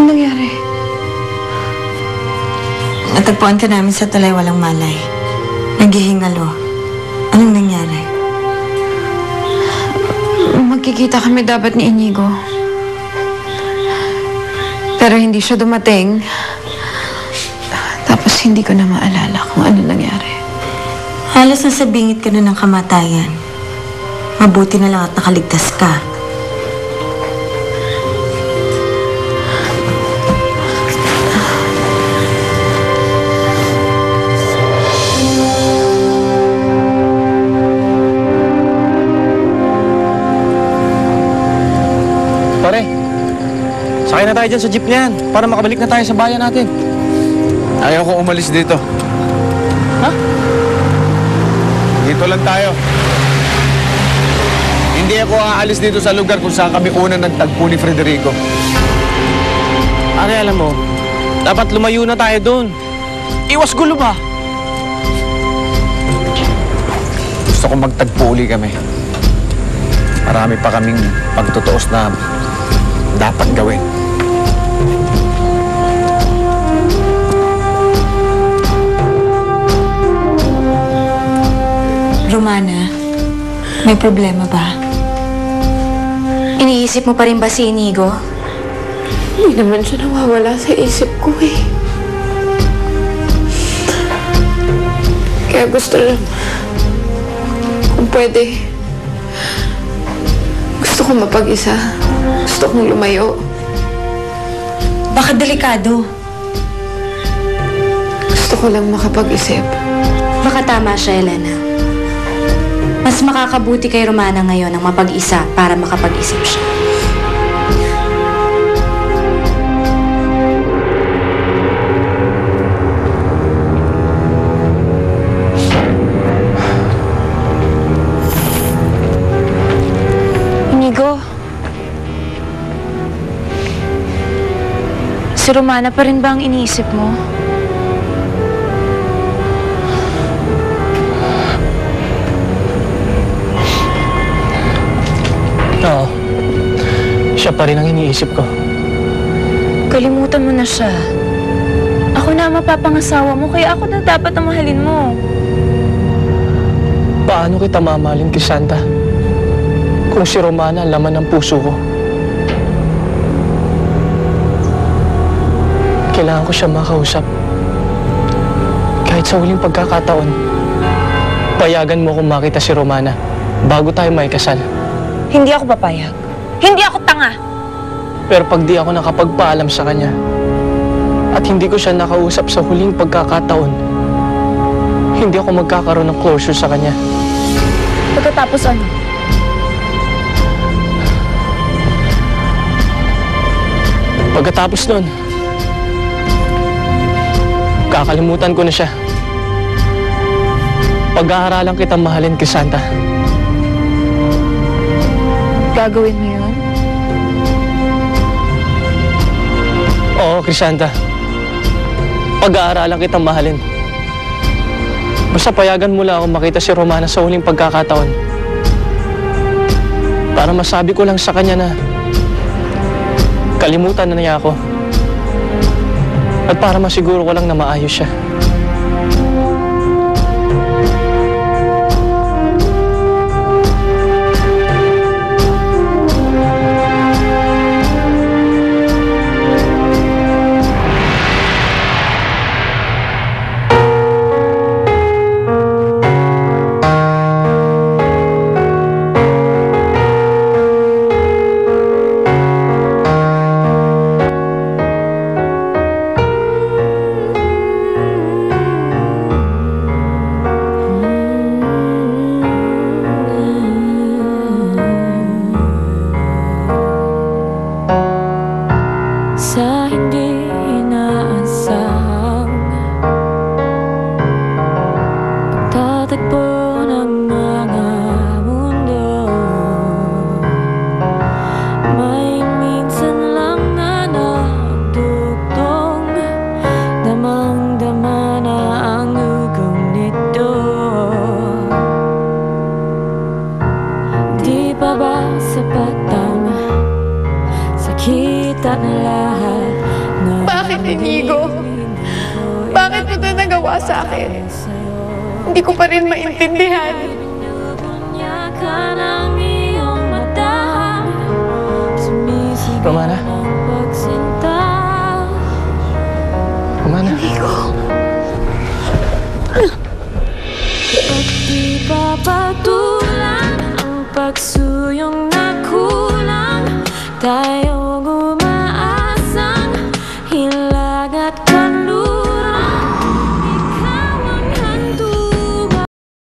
Anong nangyari? Natagpuan ka namin sa tulay walang malay. Naghihingalo. Anong nangyari? Magkikita kami dapat ni Inigo. Pero hindi siya dumating. Tapos hindi ko na maalala kung ano nangyari. Halos nasa bingit ka na ng kamatayan. Mabuti na lang at nakaligtas ka. Pare, sakay na tayo dyan sa jeep na yan para makabalik na tayo sa bayan natin. Ayaw ko umalis dito. Ha? Dito lang tayo. Hindi ako aalis dito sa lugar kung saan kami unang nagtagpo ni Federico. Pare, alam mo, dapat lumayo na tayo doon. Iwas gulo ba? Gusto kong magtagpo uli kami. Marami pa kaming pagtutuos na dapat gawin. Romana, may problema ba? Iniisip mo pa rin ba si Inigo? Hindi naman siya nawawala sa isip ko eh. Kaya gusto lang, kung pwede, gusto ko mapag-isa. Gusto kong lumayo. Baka delikado. Gusto ko lang makapag-isip. Baka tama siya, Elena. Mas makakabuti kay Romana ngayon ang mapag-isa para makapag-isip siya. Inigo, si Romana pa rin ba ang iniisip mo? Oo. Siya pa rin ang iniisip ko. Kalimutan mo na siya. Ako na ang mapapangasawa mo, kaya ako na dapat ang mahalin mo. Paano kita mamahalin, Crisanta? Kung si Romana ang laman ng puso ko. Kailangan ko siya makausap. Kahit sa huling pagkakataon, payagan mo kung makita si Romana bago tayo may kasal. Hindi ako papayag. Hindi ako tanga! Pero pag di ako nakapagpaalam sa kanya at hindi ko siya nakausap sa huling pagkakataon, hindi ako magkakaroon ng closure sa kanya. Pagkatapos ano? Pagkatapos nun, kakalimutan ko na siya. Pag-aaralan kitang mahalin, Crisanta. Gagawin mo yun? Oo, Crisanta. Pag-aaralan kitang mahalin. Basta payagan mo lang ako makita si Romana sa huling pagkakataon. Para masabi ko lang sa kanya na kalimutan na niya ako. At para masiguro ko lang na maayos siya. pa ba sapat ang sakit at lahat Inigo, bakit mo ito nagawa sa akin? Hindi ko pa rin maintindihan. Romana,